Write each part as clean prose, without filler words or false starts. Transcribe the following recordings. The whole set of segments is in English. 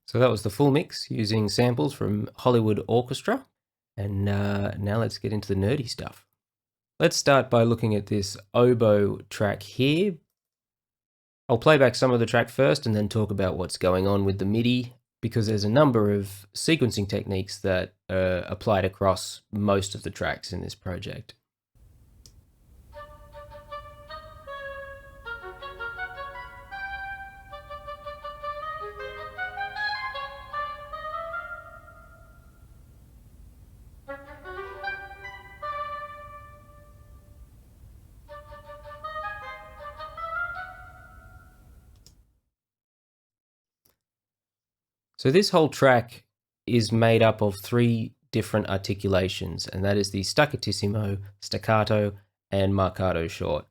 So that was the full mix using samples from Hollywood Orchestra. And now let's get into the nerdy stuff. Let's start by looking at this oboe track here. I'll play back some of the track first and then talk about what's going on with the MIDI, because there's a number of sequencing techniques that are applied across most of the tracks in this project. So this whole track is made up of 3 different articulations, and that is the staccatissimo, staccato, and marcato short.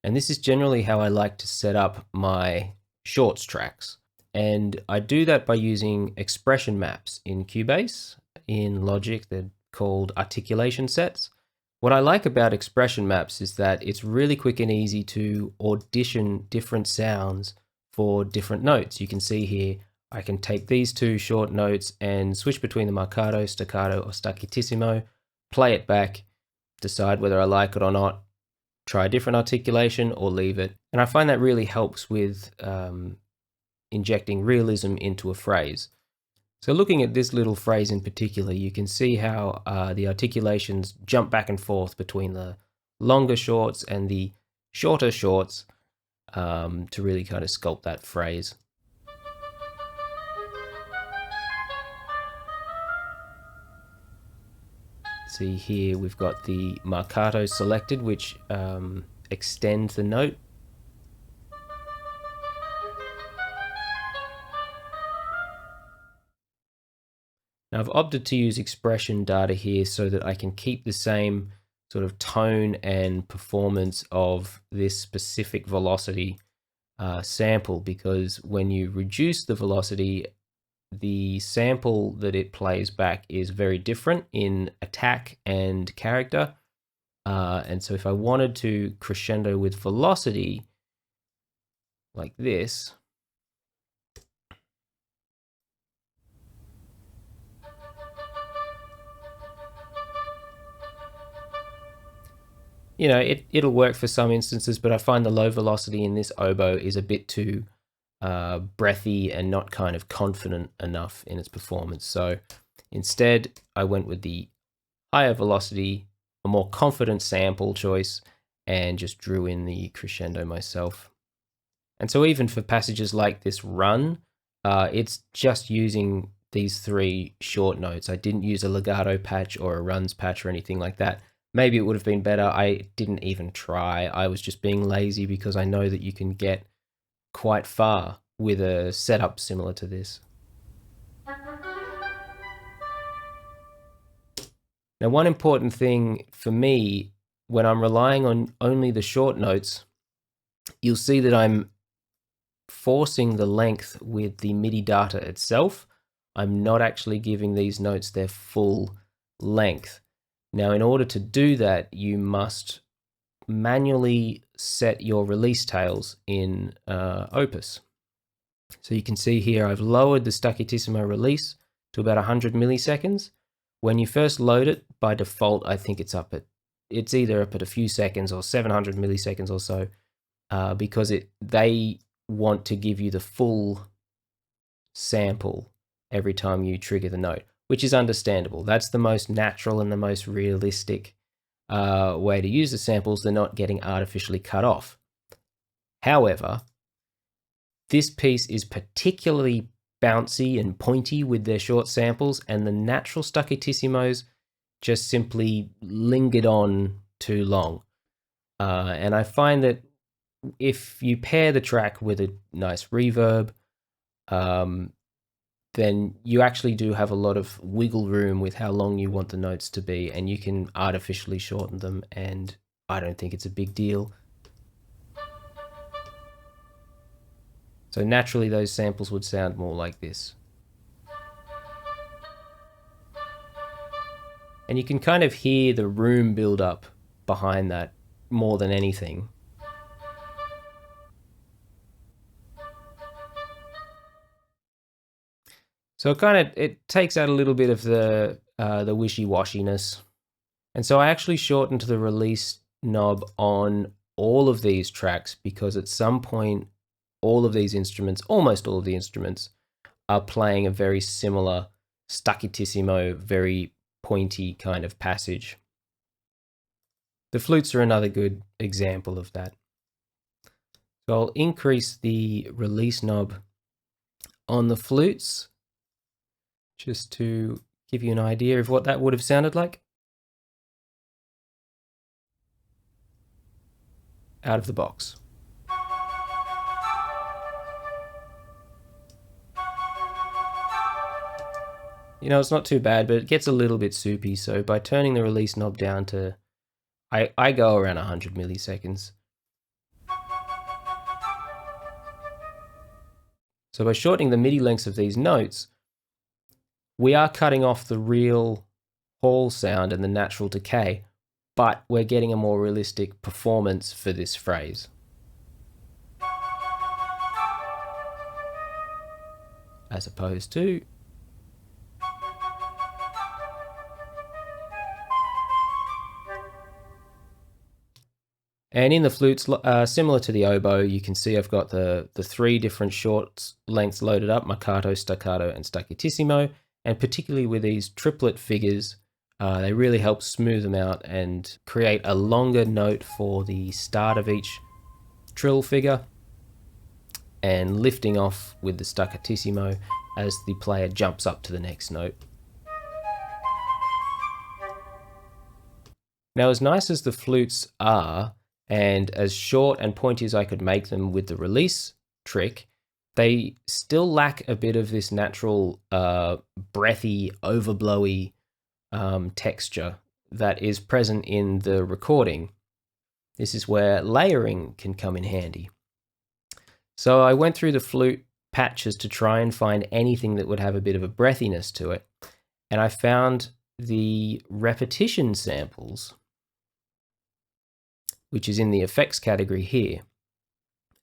And this is generally how I like to set up my shorts tracks. And I do that by using expression maps in Cubase. In Logic, they're called articulation sets. What I like about expression maps is that it's really quick and easy to audition different sounds for different notes. You can see here, I can take these 2 short notes and switch between the marcato, staccato, or staccatissimo, play it back, decide whether I like it or not, try a different articulation or leave it. And I find that really helps with injecting realism into a phrase. So looking at this little phrase in particular, you can see how the articulations jump back and forth between the longer shorts and the shorter shorts to really kind of sculpt that phrase. See here we've got the marcato selected, which extends the note. Now I've opted to use expression data here so that I can keep the same sort of tone and performance of this specific velocity sample, because when you reduce the velocity, the sample that it plays back is very different in attack and character. And so if I wanted to crescendo with velocity like this, you know, it'll work for some instances, but I find the low velocity in this oboe is a bit too breathy and not kind of confident enough in its performance. So instead, I went with the higher velocity, a more confident sample choice, and just drew in the crescendo myself. And so even for passages like this run, it's just using these 3 short notes. I didn't use a legato patch or a runs patch or anything like that. Maybe it would have been better. I didn't even try. I was just being lazy because I know that you can get quite far with a setup similar to this. Now, one important thing for me when I'm relying on only the short notes, you'll see that I'm forcing the length with the MIDI data itself. I'm not actually giving these notes their full length. Now, in order to do that, you must manually set your release tails in Opus. So you can see here I've lowered the staccatissimo release to about 100 milliseconds. When you first load it, by default, I think it's up at it's either up at a few seconds or 700 milliseconds or so, because they want to give you the full sample every time you trigger the note, which is understandable. That's the most natural and the most realistic way to use the samples. They're not getting artificially cut off. However, this piece is particularly bouncy and pointy with their short samples, and the natural staccatissimos just simply lingered on too long. And I find that if you pair the track with a nice reverb, then you actually do have a lot of wiggle room with how long you want the notes to be, and you can artificially shorten them, and I don't think it's a big deal. So naturally those samples would sound more like this. And you can kind of hear the room build up behind that more than anything. So it takes out a little bit of the wishy-washiness. And so I actually shortened the release knob on all of these tracks because at some point all of these instruments, almost all of the instruments, are playing a very similar staccatissimo, very pointy kind of passage. The flutes are another good example of that. So I'll increase the release knob on the flutes just to give you an idea of what that would have sounded like out of the box. You know, it's not too bad, but it gets a little bit soupy. So by turning the release knob down to, I go around 100 milliseconds. So by shortening the MIDI lengths of these notes, we are cutting off the real hall sound and the natural decay, but we're getting a more realistic performance for this phrase. As opposed to and in the flutes, similar to the oboe, you can see I've got the three different short lengths loaded up, marcato, staccato, and staccatissimo. And particularly with these triplet figures, they really help smooth them out and create a longer note for the start of each trill figure, and lifting off with the staccatissimo as the player jumps up to the next note. Now, as nice as the flutes are, and as short and pointy as I could make them with the release trick, they still lack a bit of this natural breathy, overblowy texture that is present in the recording. This is where layering can come in handy. So I went through the flute patches to try and find anything that would have a bit of a breathiness to it, and I found the repetition samples, which is in the effects category here.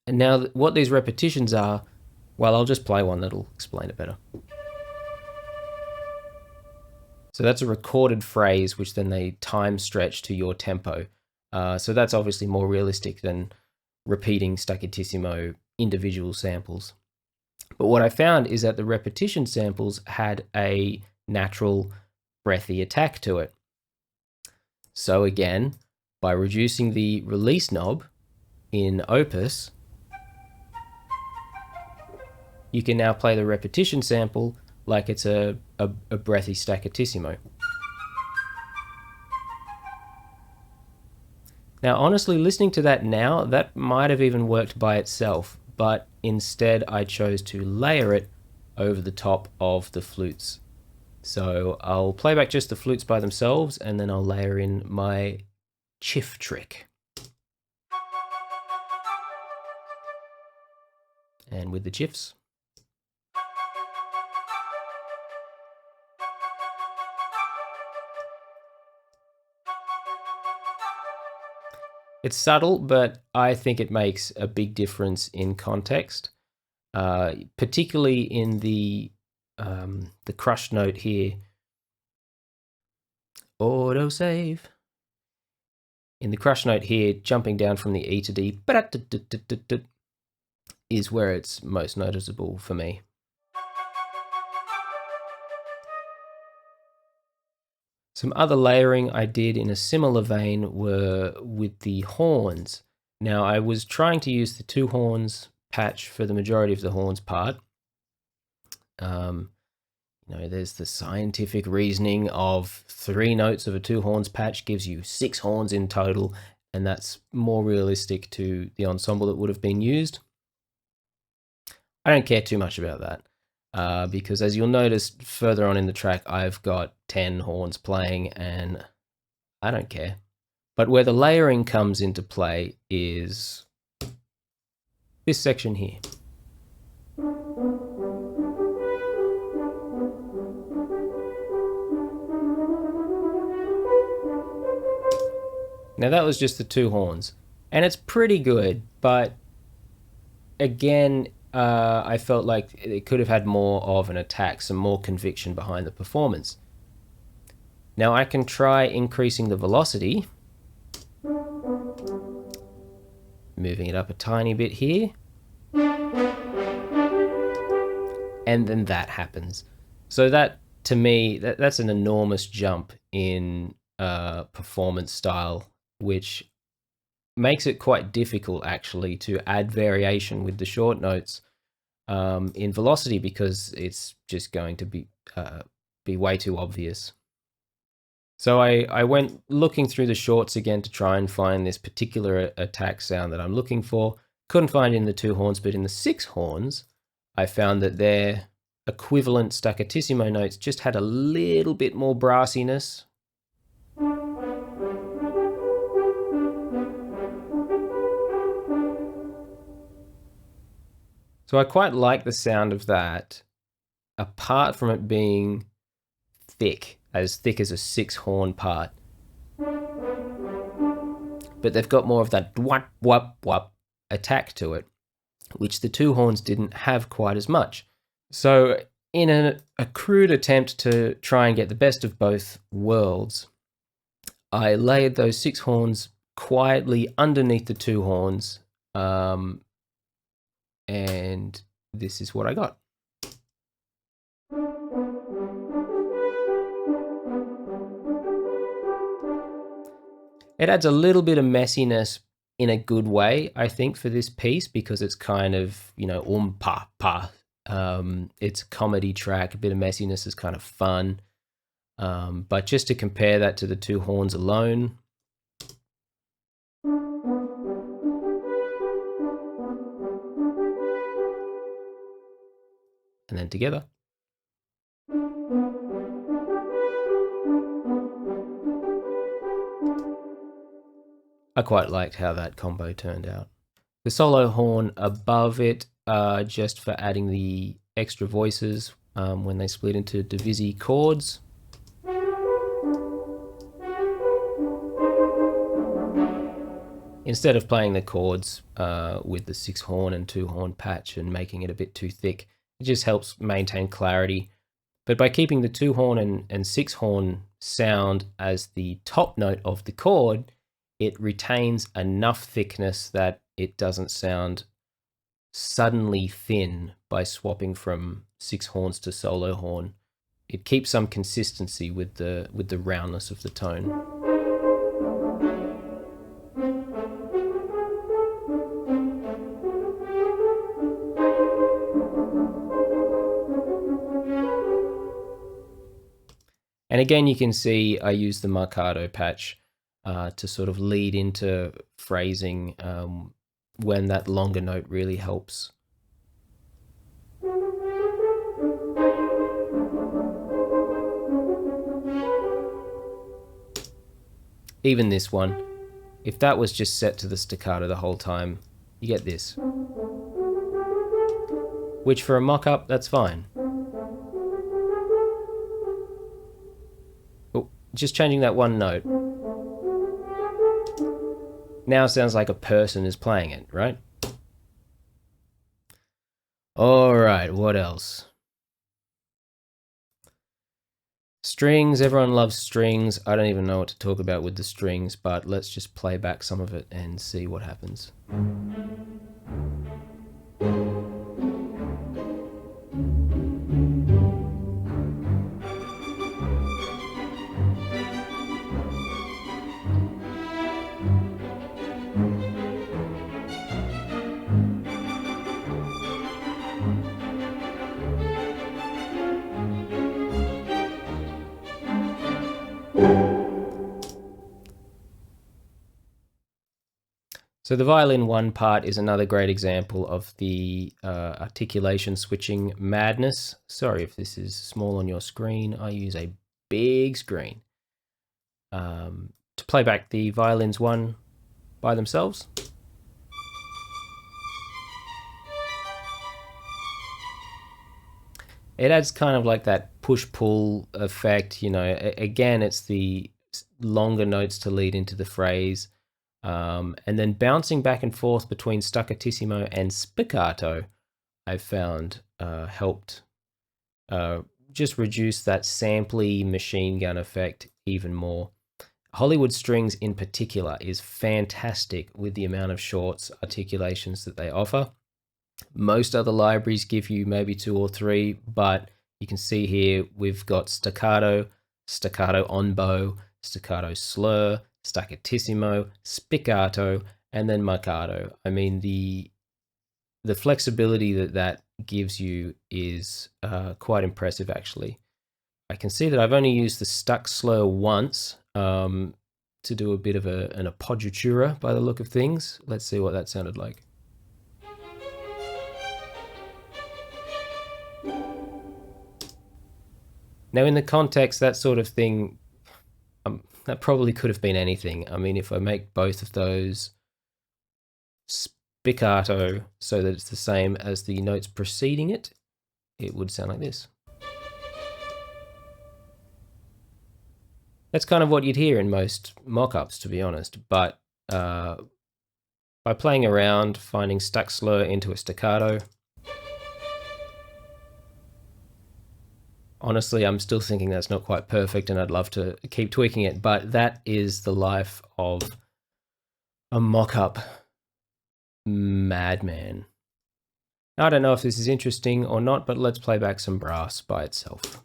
And now what these repetitions are, well, I'll just play one that'll explain it better. So that's a recorded phrase, which then they time stretch to your tempo. So that's obviously more realistic than repeating staccatissimo individual samples. But what I found is that the repetition samples had a natural breathy attack to it. So again, by reducing the release knob in Opus, you can now play the repetition sample like it's a breathy staccatissimo. Now, honestly, listening to that now, that might have even worked by itself, but instead I chose to layer it over the top of the flutes. So I'll play back just the flutes by themselves, and then I'll layer in my chiff trick. And with the chiffs. It's subtle, but I think it makes a big difference in context, particularly in the crush note here. Autosave. In the crush note here, jumping down from the E to D is where it's most noticeable for me. Some other layering I did in a similar vein were with the horns. Now, I was trying to use the 2 horns patch for the majority of the horns part. There's the scientific reasoning of 3 notes of a 2 horns patch gives you 6 horns in total, and that's more realistic to the ensemble that would have been used. I don't care too much about that, because as you'll notice further on in the track, I've got 10 horns playing, and I don't care. But where the layering comes into play is this section here. Now that was just the 2 horns, and it's pretty good, but again, I felt like it could have had more of an attack, some more conviction behind the performance. Now I can try increasing the velocity, moving it up a tiny bit here, and then that happens. So that, to me, that's an enormous jump in performance style, which makes it quite difficult actually to add variation with the short notes in velocity, because it's just going to be way too obvious. So I went looking through the shorts again to try and find this particular attack sound that I'm looking for. Couldn't find it in the 2 horns, but in the 6 horns, I found that their equivalent staccatissimo notes just had a little bit more brassiness. So I quite like the sound of that, apart from it being thick as a 6 horn part. But they've got more of that dwap wap wap attack to it, which the 2 horns didn't have quite as much. So in a crude attempt to try and get the best of both worlds, I layered those 6 horns quietly underneath the 2 horns, and this is what I got. It adds a little bit of messiness in a good way, I think, for this piece, because it's kind of, pa pa. It's a comedy track, a bit of messiness is kind of fun. But just to compare that to the 2 horns alone, and then together. I quite liked how that combo turned out. The solo horn above it, just for adding the extra voices when they split into divisi chords. Instead of playing the chords with the 6 horn and 2 horn patch and making it a bit too thick, it just helps maintain clarity. But by keeping the 2 horn and 6 horn sound as the top note of the chord, it retains enough thickness that it doesn't sound suddenly thin by swapping from 6 horns to solo horn. It keeps some consistency with the roundness of the tone. And again, you can see I use the Marcato patch to sort of lead into phrasing when that longer note really helps. Even this one, if that was just set to the staccato the whole time, you get this. Which for a mock-up, that's fine. Oh, just changing that one note. Now sounds like a person is playing it, right? All right, what else? Strings, everyone loves strings. I don't even know what to talk about with the strings, but let's just play back some of it and see what happens. So the violin 1 part is another great example of the articulation switching madness. Sorry if this is small on your screen. I use a big screen. To play back the violins 1 by themselves. It adds kind of like that push-pull effect, you know. Again, it's the longer notes to lead into the phrase. And then bouncing back and forth between staccatissimo and spiccato, I've found helped just reduce that sampley machine gun effect even more. Hollywood Strings in particular is fantastic with the amount of shorts articulations that they offer. Most other libraries give you maybe 2 or 3, but you can see here we've got staccato, staccato on bow, staccato slur, staccatissimo, spiccato, and then marcato. I mean, the flexibility that gives you is quite impressive, actually. I can see that I've only used the stuck slur once to do a bit of an appoggiatura by the look of things. Let's see what that sounded like. Now, in the context, that sort of thing, that probably could have been anything. I mean, if I make both of those spiccato so that it's the same as the notes preceding it, it would sound like this. That's kind of what you'd hear in most mock-ups, to be honest, but by playing around, finding stuck slur into a staccato, honestly, I'm still thinking that's not quite perfect and I'd love to keep tweaking it, but that is the life of a mock-up madman. I don't know if this is interesting or not, but let's play back some brass by itself.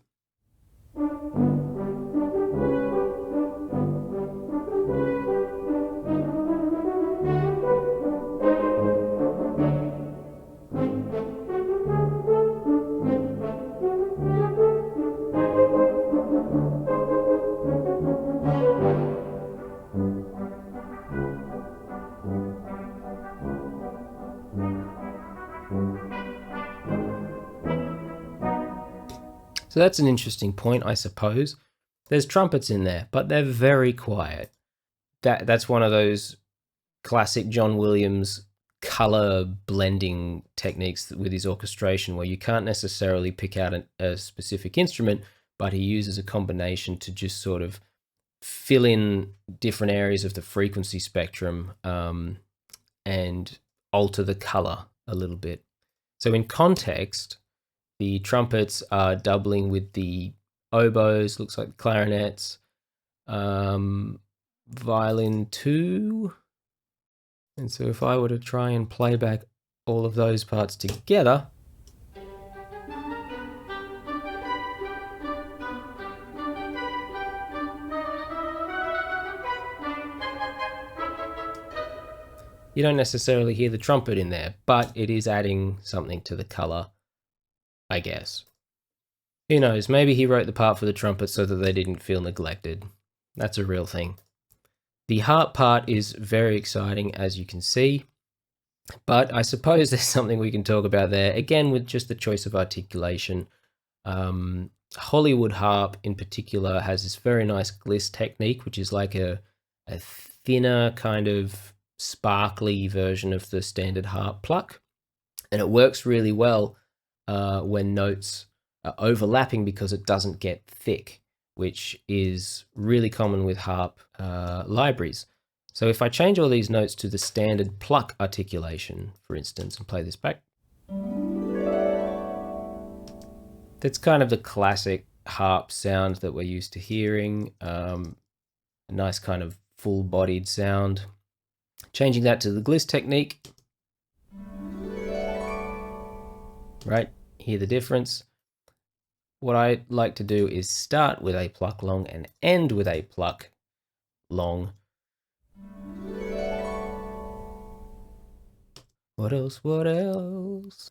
So that's an interesting point, I suppose. There's trumpets in there, but they're very quiet. That's one of those classic John Williams color blending techniques with his orchestration, where you can't necessarily pick out a specific instrument, but he uses a combination to just sort of fill in different areas of the frequency spectrum and alter the color a little bit. So in context, the trumpets are doubling with the oboes, looks like the clarinets, violin 2. And so if I were to try and play back all of those parts together, you don't necessarily hear the trumpet in there, but it is adding something to the color, I guess. Who knows, maybe he wrote the part for the trumpet so that they didn't feel neglected. That's a real thing. The harp part is very exciting, as you can see, but I suppose there's something we can talk about there, again with just the choice of articulation. Hollywood harp in particular has this very nice gliss technique, which is like a thinner kind of sparkly version of the standard harp pluck, and it works really well when notes are overlapping because it doesn't get thick, which is really common with harp libraries. So if I change all these notes to the standard pluck articulation, for instance, and play this back, that's kind of the classic harp sound that we're used to hearing, a nice kind of full-bodied sound. Changing that to the Gliss technique, right? Hear the difference. What I like to do is start with a pluck long and end with a pluck long. What else? What else?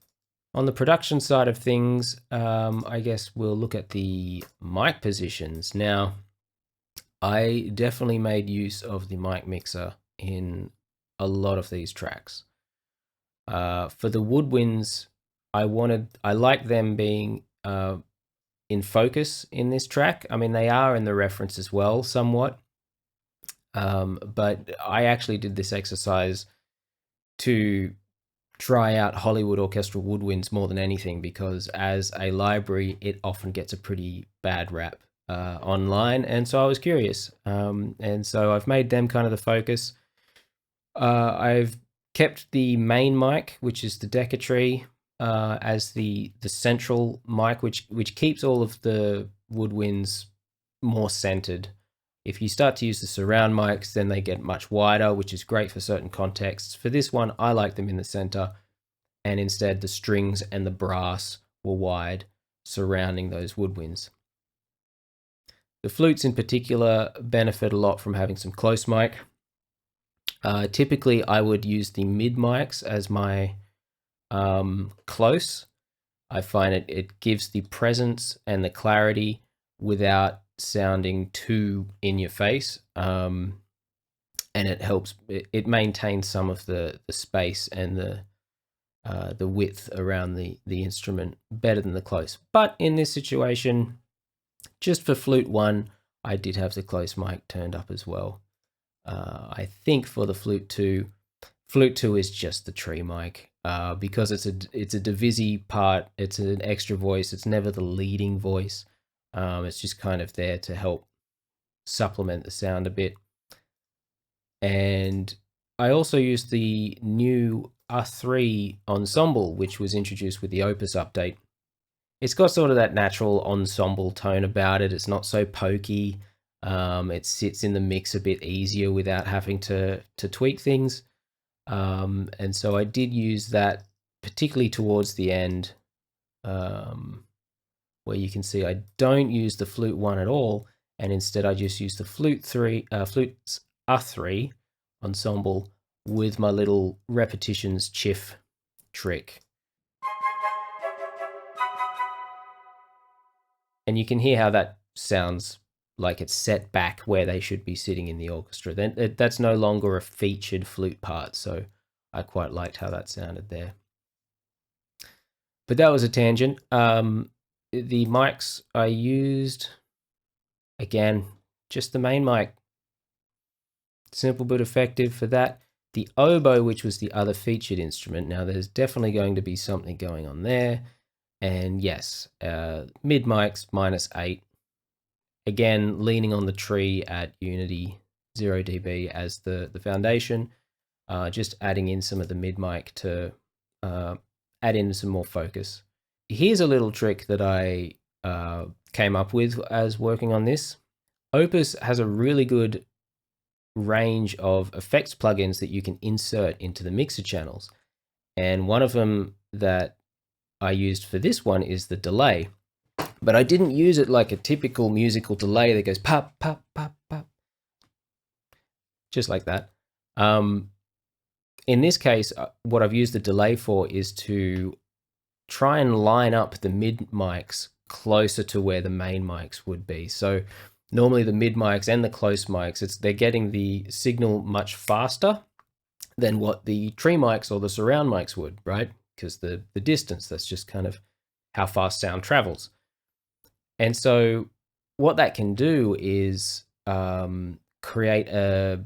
On the production side of things, I guess we'll look at the mic positions. Now, I definitely made use of the mic mixer in a lot of these tracks. For the woodwinds, I like them being in focus in this track. I mean, they are in the reference as well, somewhat. But I actually did this exercise to try out Hollywood orchestral woodwinds more than anything, because as a library, it often gets a pretty bad rap online. And so I was curious. And so I've made them kind of the focus. I've kept the main mic, which is the Decatree, as the central mic, which keeps all of the woodwinds more centered. If you start to use the surround mics, then they get much wider, which is great for certain contexts. For this one, I like them in the center, and instead the strings and the brass were wide, surrounding those woodwinds. The flutes in particular benefit a lot from having some close mic. Typically, I would use the mid mics as my close. I find it gives the presence and the clarity without sounding too in your face, and it helps. It maintains some of the space and the width around the instrument better than the close. But in this situation, just for flute 1, I did have the close mic turned up as well. I think for the flute 2 is just the tree mic, because it's a divisi part. It's an extra voice. It's never the leading voice. It's just kind of there to help supplement the sound a bit. And I also used the new R3 ensemble, which was introduced with the Opus update. It's got sort of that natural ensemble tone about it. It's not so pokey. It sits in the mix a bit easier without having to tweak things. And so I did use that, particularly towards the end, where you can see I don't use the flute 1 at all, and instead I just use the flutes R3 ensemble with my little repetitions chiff trick. And you can hear how that sounds like it's set back where they should be sitting in the orchestra. Then that's no longer a featured flute part, so I quite liked how that sounded there. But that was a tangent. The mics I used, again, just the main mic. Simple but effective for that. The oboe, which was the other featured instrument, now there's definitely going to be something going on there. And yes, mid mics -8. Again, leaning on the tree at Unity 0 dB as the foundation. Just adding in some of the mid mic to add in some more focus. Here's a little trick that I came up with as working on this. Opus has a really good range of effects plugins that you can insert into the mixer channels. And one of them that I used for this one is the delay. But I didn't use it like a typical musical delay that goes pop, pop, pop, pop. Just like that. In this case, what I've used the delay for is to try and line up the mid mics closer to where the main mics would be. So normally the mid mics and the close mics, they're getting the signal much faster than what the tree mics or the surround mics would, right? Because the distance, that's just kind of how fast sound travels. And so what that can do is create a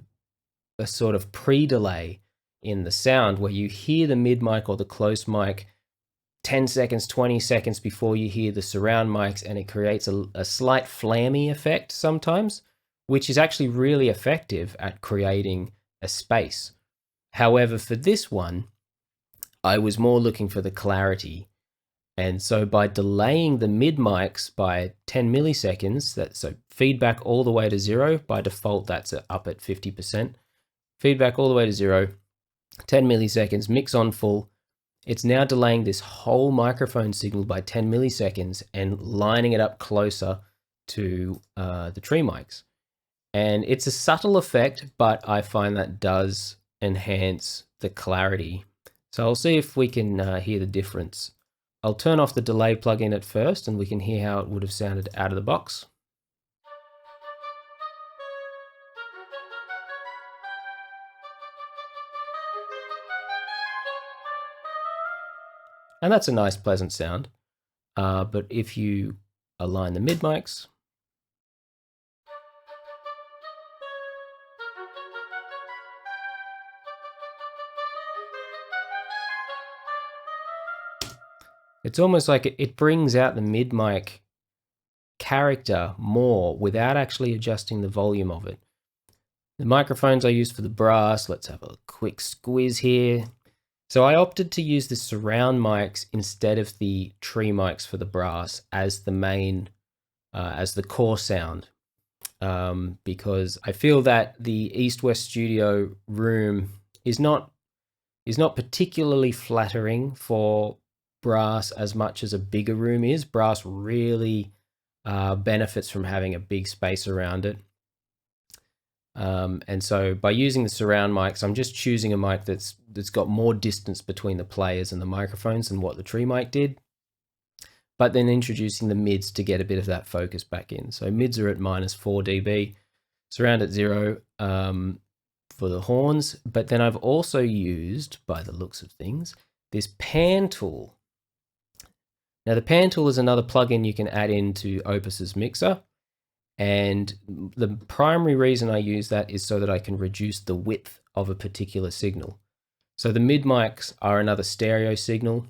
sort of pre-delay in the sound where you hear the mid mic or the close mic 10 seconds, 20 seconds before you hear the surround mics, and it creates a slight flammy effect sometimes, which is actually really effective at creating a space. However, for this one, I was more looking for the clarity. And so by delaying the mid mics by 10 milliseconds, so feedback all the way to 0, by default that's up at 50%, feedback all the way to 0, 10 milliseconds, mix on full. It's now delaying this whole microphone signal by 10 milliseconds and lining it up closer to the tree mics. And it's a subtle effect, but I find that does enhance the clarity. So I'll see if we can hear the difference. I'll turn off the delay plugin at first and we can hear how it would have sounded out of the box. And that's a nice, pleasant sound. But if you align the mid mics, it's almost like it brings out the mid mic character more without actually adjusting the volume of it. The microphones I use for the brass, let's have a quick squiz here. So I opted to use the surround mics instead of the tree mics for the brass as the main, as the core sound, because I feel that the East West Studio room is not particularly flattering for brass as much as a bigger room is. Brass really benefits from having a big space around it. And so by using the surround mics, I'm just choosing a mic that's got more distance between the players and the microphones than what the tree mic did, but then introducing the mids to get a bit of that focus back in. So mids are at -4 dB, surround at 0 for the horns, but then I've also used, by the looks of things, this pan tool. Now the pan tool is another plugin you can add into Opus's mixer. And the primary reason I use that is so that I can reduce the width of a particular signal. So the mid mics are another stereo signal,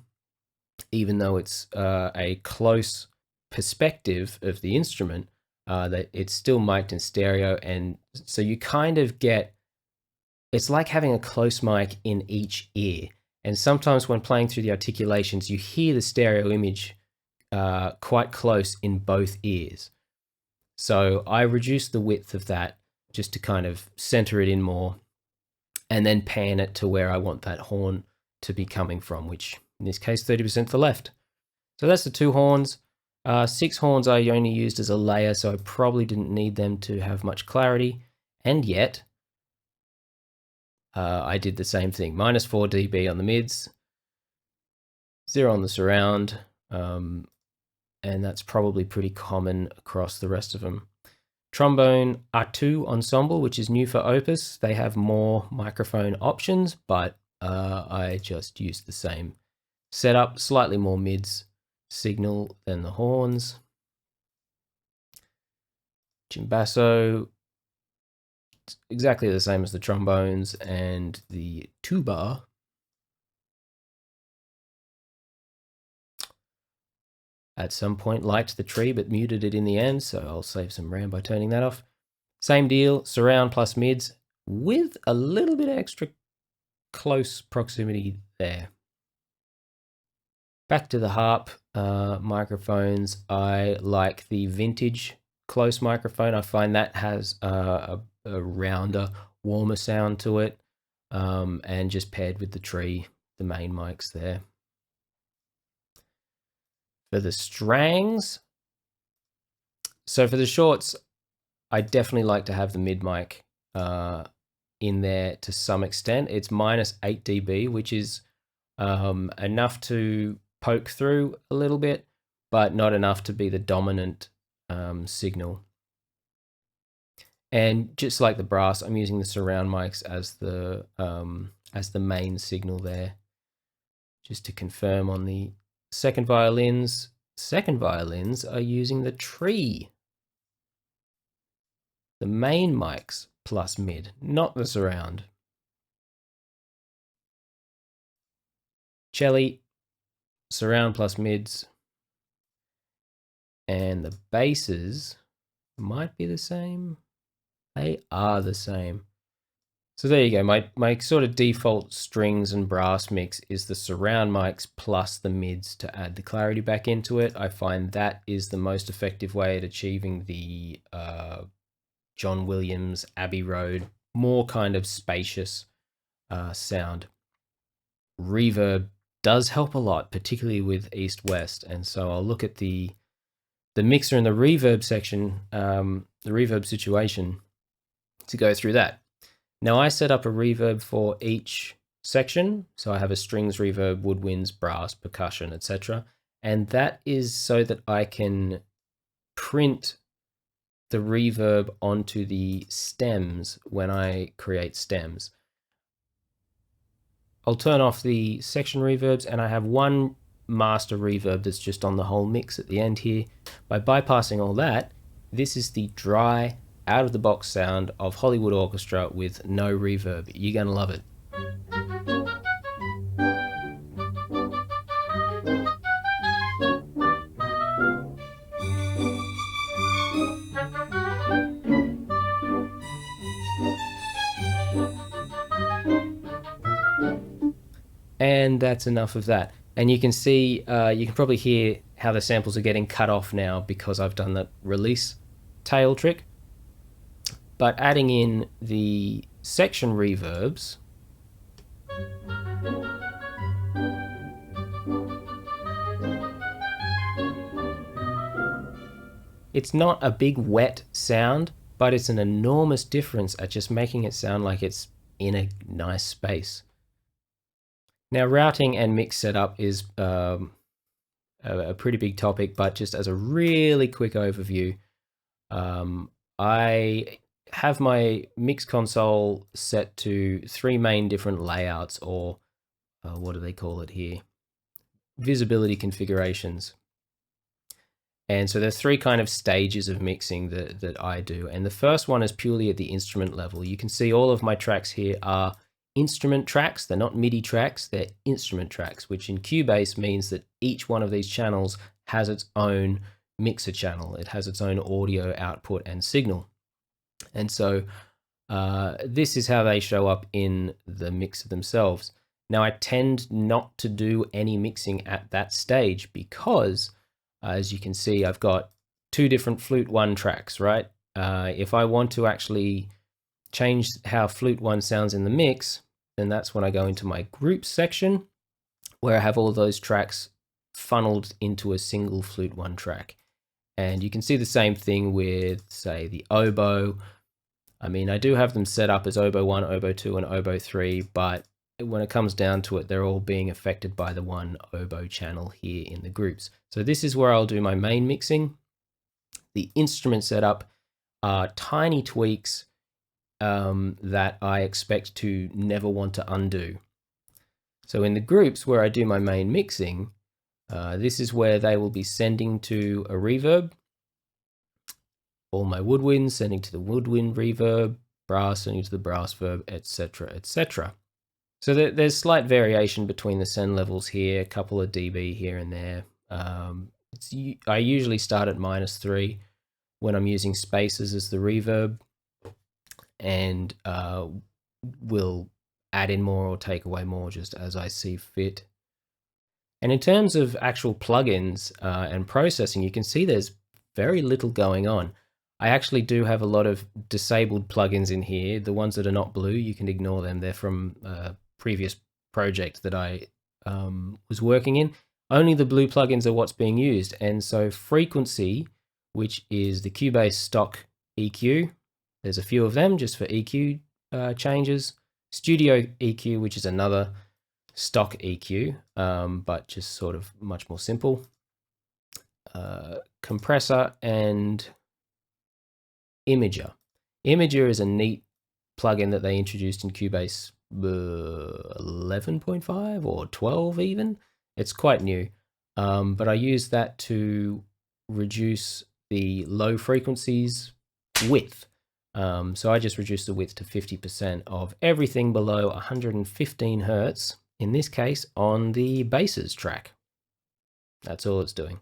even though it's a close perspective of the instrument, that it's still mic'd in stereo. And so you kind of get, it's like having a close mic in each ear. And sometimes when playing through the articulations, you hear the stereo image quite close in both ears. So I reduced the width of that just to kind of center it in more and then pan it to where I want that horn to be coming from, which in this case, 30% to the left. So that's the 2 horns. 6 horns I only used as a layer, so I probably didn't need them to have much clarity. And yet, I did the same thing. -4 dB on the mids, 0 on the surround, and that's probably pretty common across the rest of them. Trombone Artu Ensemble, which is new for Opus. They have more microphone options, but I just used the same setup, slightly more mids signal than the horns. Chimbasso, exactly the same as the trombones, and the tuba at some point liked the tree but muted it in the end, so I'll save some RAM by turning that off. Same deal, surround plus mids with a little bit of extra close proximity there. Back to the harp microphones. I like the vintage close microphone. I find that has a rounder, warmer sound to it, and just paired with the tree, the main mics there. For the strangs, so for the shorts, I definitely like to have the mid mic in there to some extent. It's -8 dB, which is enough to poke through a little bit, but not enough to be the dominant signal. And just like the brass, I'm using the surround mics as the main signal there. Just to confirm on the second violins are using the tree. The main mics plus mid, not the surround. Cello, surround plus mids. And the basses might be the same. They are the same. So there you go. My sort of default strings and brass mix is the surround mics plus the mids to add the clarity back into it. I find that is the most effective way at achieving the John Williams, Abbey Road, more kind of spacious sound. Reverb does help a lot, particularly with East West, and so I'll look at the mixer and the reverb section, the reverb situation, to go through that. Now I set up a reverb for each section, so I have a strings reverb, woodwinds, brass, percussion, etc. And that is so that I can print the reverb onto the stems when I create stems. I'll turn off the section reverbs, and I have one master reverb that's just on the whole mix at the end here. By bypassing all that, this is the dry, out-of-the-box sound of Hollywood Orchestra with no reverb. You're gonna love it. And that's enough of that. And you can see, you can probably hear how the samples are getting cut off now because I've done the release tail trick. But adding in the section reverbs, it's not a big wet sound, but it's an enormous difference at just making it sound like it's in a nice space. Now, routing and mix setup is a pretty big topic, but just as a really quick overview, I have my mix console set to 3 main different layouts, or what do they call it here? Visibility configurations. And so there's 3 kind of stages of mixing that I do. And the first one is purely at the instrument level. You can see all of my tracks here are instrument tracks. They're not MIDI tracks, they're instrument tracks, which in Cubase means that each one of these channels has its own mixer channel. It has its own audio output and signal. And so this is how they show up in the mixer themselves. Now, I tend not to do any mixing at that stage because, as you can see, I've got 2 different Flute 1 tracks, right? If I want to actually change how Flute 1 sounds in the mix, then that's when I go into my groups section, where I have all those tracks funneled into a single Flute 1 track. And you can see the same thing with, say, the oboe. I mean, I do have them set up as oboe 1, oboe 2, and oboe 3, but when it comes down to it, they're all being affected by the one oboe channel here in the groups. So this is where I'll do my main mixing. The instrument setup are tiny tweaks that I expect to never want to undo. So in the groups where I do my main mixing, this is where they will be sending to a reverb. All my woodwinds sending to the woodwind reverb, brass sending to the brass verb, etc., etc. So there's slight variation between the send levels here, a couple of dB here and there. I usually start at -3 when I'm using spaces as the reverb, and will add in more or take away more just as I see fit. And in terms of actual plugins and processing, you can see there's very little going on. I actually do have a lot of disabled plugins in here. The ones that are not blue, you can ignore them. They're from a previous project that I was working in. Only the blue plugins are what's being used. And so Frequency, which is the Cubase stock EQ, there's a few of them just for EQ changes. Studio EQ, which is another stock EQ, but just sort of much more simple. Compressor and Imager. Imager is a neat plugin that they introduced in Cubase 11.5 or 12 even. It's quite new, but I use that to reduce the low frequencies width. So I just reduced the width to 50% of everything below 115 Hertz, in this case on the basses track. That's all it's doing.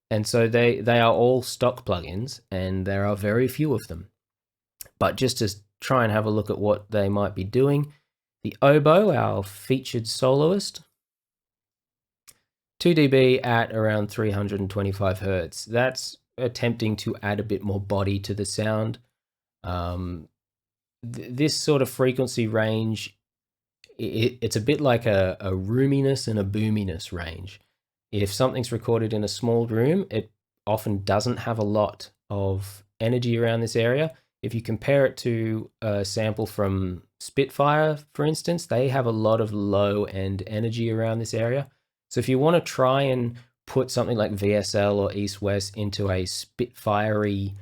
And so they are all stock plugins, and there are very few of them. But just to try and have a look at what they might be doing. The oboe, our featured soloist, 2 dB at around 325 hertz. That's attempting to add a bit more body to the sound. This sort of frequency range, it's a bit like a roominess and a boominess range. If something's recorded in a small room, it often doesn't have a lot of energy around this area. If you compare it to a sample from Spitfire, for instance, they have a lot of low end energy around this area. So if you want to try and put something like VSL or East West into a Spitfire-y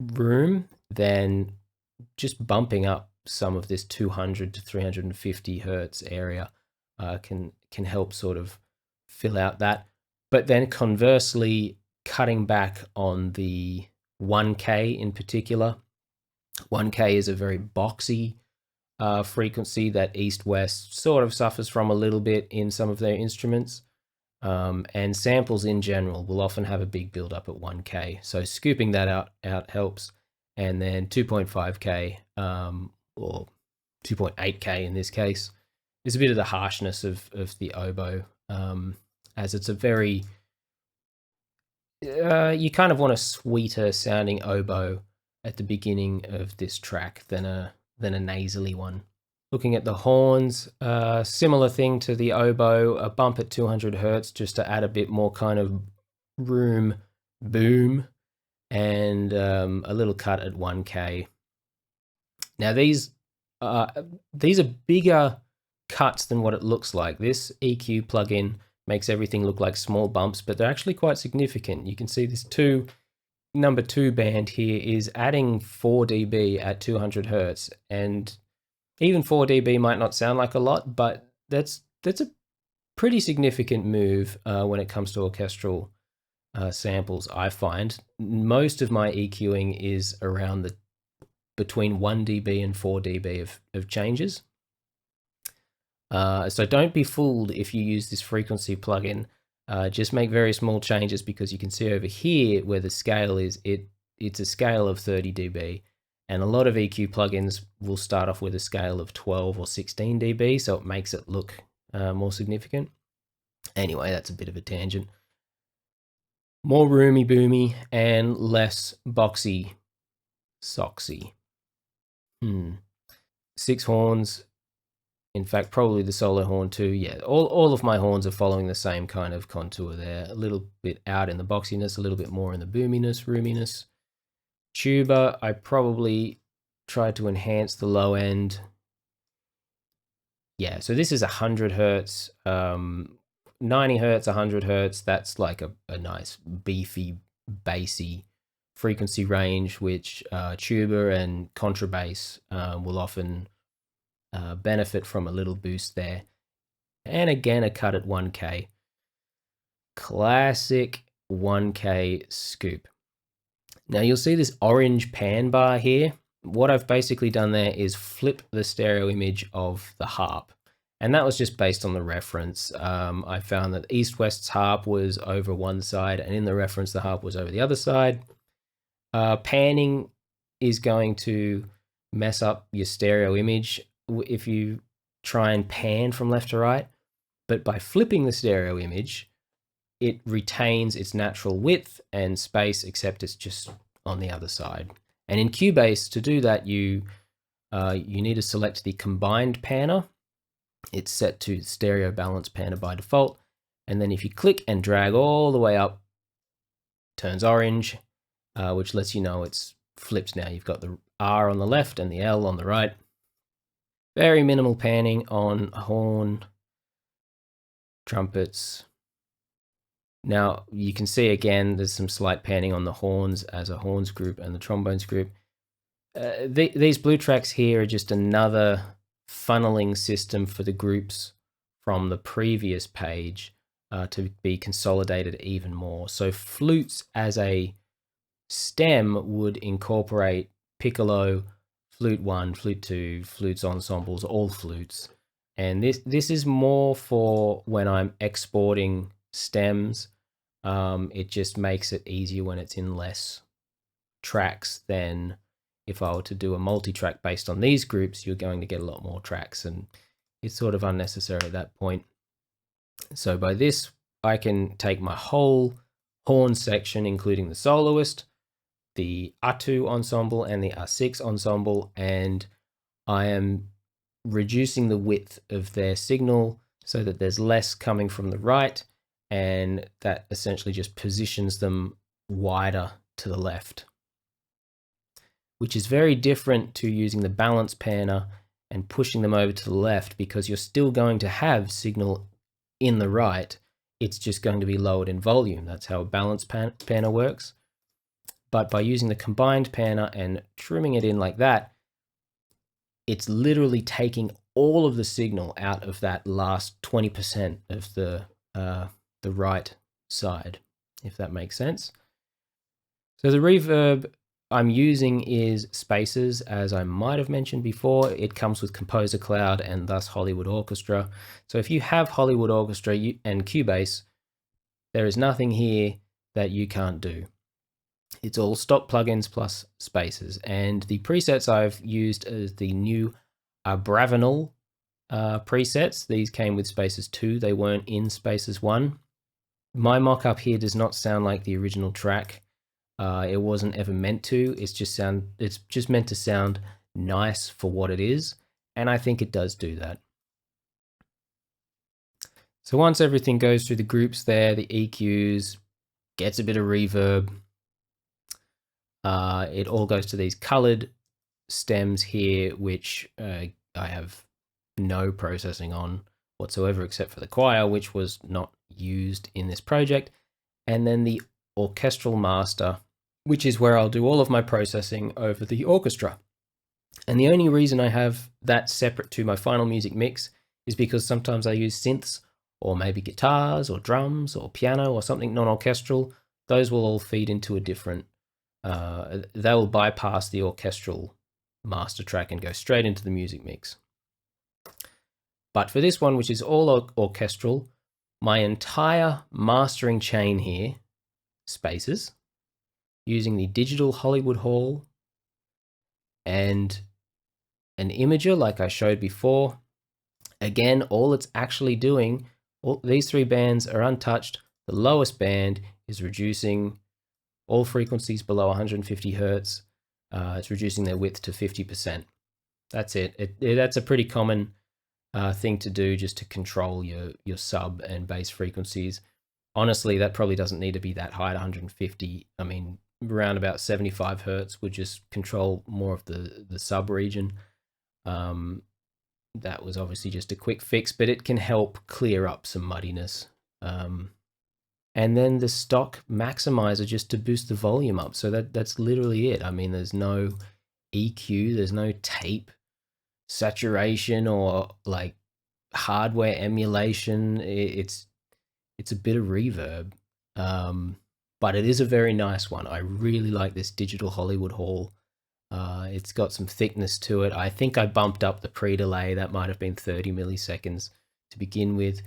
room, then just bumping up some of this 200 to 350 hertz area can help sort of fill out that. But then conversely, cutting back on the 1K in particular. 1K is a very boxy frequency that East West sort of suffers from a little bit in some of their instruments. And samples in general will often have a big build-up at 1K. So scooping that out helps. And then 2.5K or 2.8K in this case is a bit of the harshness of the oboe, as it's a very... you kind of want a sweeter sounding oboe at the beginning of this track than a nasally one. Looking at the horns, similar thing to the oboe, a bump at 200 hertz just to add a bit more kind of room boom, and a little cut at 1K. Now these are bigger cuts than what it looks like. This EQ plugin makes everything look like small bumps, but they're actually quite significant. You can see this number 2 band here is adding 4 dB at 200 hertz, and even 4 dB might not sound like a lot, but that's a pretty significant move when it comes to orchestral samples. I find most of my EQing is around between 1 dB and 4 dB of changes. So don't be fooled if you use this frequency plugin. Just make very small changes, because you can see over here where the scale is, it's a scale of 30 dB. And a lot of EQ plugins will start off with a scale of 12 or 16 dB, so it makes it look more significant. Anyway, that's a bit of a tangent. More roomy boomy and less boxy soxy. 6 horns. In fact, probably the solo horn too. Yeah, all of my horns are following the same kind of contour there. A little bit out in the boxiness, a little bit more in the boominess, roominess. Tuba, I probably tried to enhance the low end. Yeah, so this is 100 hertz, 90 hertz, 100 hertz. That's like a nice beefy, bassy frequency range, which tuba and contrabass will often benefit from a little boost there. And again, a cut at 1K. Classic 1K scoop. Now you'll see this orange pan bar here. What I've basically done there is flip the stereo image of the harp. And that was just based on the reference. I found that East West's harp was over one side, and in the reference, the harp was over the other side. Panning is going to mess up your stereo image if you try and pan from left to right. But by flipping the stereo image, it retains its natural width and space, except it's just on the other side. And in Cubase, to do that, you need to select the combined panner. It's set to stereo balance panner by default. And then if you click and drag all the way up, it turns orange, which lets you know it's flipped now. You've got the R on the left and the L on the right. Very minimal panning on horn, trumpets. Now you can see again, there's some slight panning on the horns as a horns group and the trombones group. These blue tracks here are just another funneling system for the groups from the previous page to be consolidated even more. So flutes as a stem would incorporate piccolo, flute 1, flute 2, flutes ensembles, all flutes. And this is more for when I'm exporting stems. It just makes it easier when it's in less tracks than if I were to do a multi-track based on these groups, you're going to get a lot more tracks, and it's sort of unnecessary at that point. So by this, I can take my whole horn section, including the soloist, the A2 ensemble, and the A6 ensemble, and I am reducing the width of their signal so that there's less coming from the right, and that essentially just positions them wider to the left, which is very different to using the balance panner and pushing them over to the left, because you're still going to have signal in the right. It's just going to be lowered in volume. That's how a balance panner works. But by using the combined panner and trimming it in like that, it's literally taking all of the signal out of that last 20% of the right side, if that makes sense. So the reverb I'm using is Spaces, as I might have mentioned before. It comes with Composer Cloud and thus Hollywood Orchestra. So if you have Hollywood Orchestra and Cubase, there is nothing here that you can't do. It's all stock plugins plus Spaces. And the presets I've used is the new Abravanel presets. These came with Spaces 2. They weren't in Spaces 1. My mock-up here does not sound like the original track. It wasn't ever meant to. It's just meant to sound nice for what it is, and I think it does do that. So once everything goes through the groups there, the EQs, gets a bit of reverb, it all goes to these colored stems here, which I have no processing on whatsoever except for the choir, which was not used in this project, and then the orchestral master, which is where I'll do all of my processing over the orchestra. And the only reason I have that separate to my final music mix is because sometimes I use synths, or maybe guitars or drums or piano or something non-orchestral. Those will all feed into a different, they will bypass the orchestral master track and go straight into the music mix. But for this one, which is all orchestral, my entire mastering chain here, Spaces, using the digital Hollywood Hall and an imager like I showed before. Again, all it's actually doing, these three bands are untouched. The lowest band is reducing all frequencies below 150 Hertz. It's reducing their width to 50%. That's it. That's a pretty common thing to do, just to control your sub and bass frequencies. Honestly, that probably doesn't need to be that high at 150. I mean, around about 75 Hertz would just control more of the sub region. That was obviously just a quick fix, but it can help clear up some muddiness. And then the stock maximizer just to boost the volume up. So that's literally it. I mean, there's no EQ, there's no tape saturation or like hardware emulation. It's a bit of reverb, but it is a very nice one. I really like this digital Hollywood Hall. It's got some thickness to it. I think I bumped up the pre-delay. That might have been 30 milliseconds to begin with.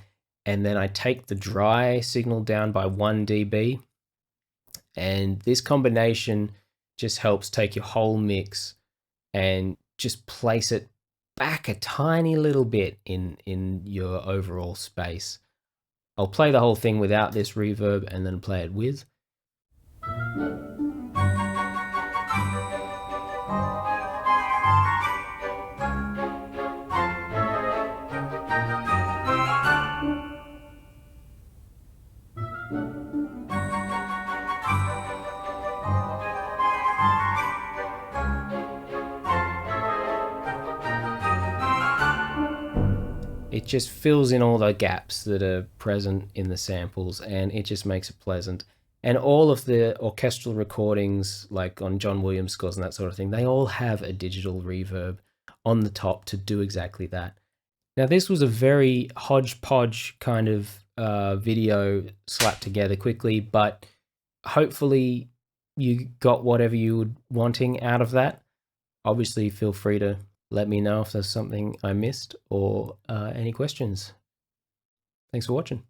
And then I take the dry signal down by 1 dB. And this combination just helps take your whole mix and just place it back a tiny little bit in your overall space. I'll play the whole thing without this reverb and then play it with. It just fills in all the gaps that are present in the samples, and it just makes it pleasant. And all of the orchestral recordings, like on John Williams scores and that sort of thing, they all have a digital reverb on the top to do exactly that. Now, this was a very hodgepodge kind of video slapped together quickly, but hopefully you got whatever you were wanting out of that. Obviously, feel free to let me know if there's something I missed or any questions. Thanks for watching.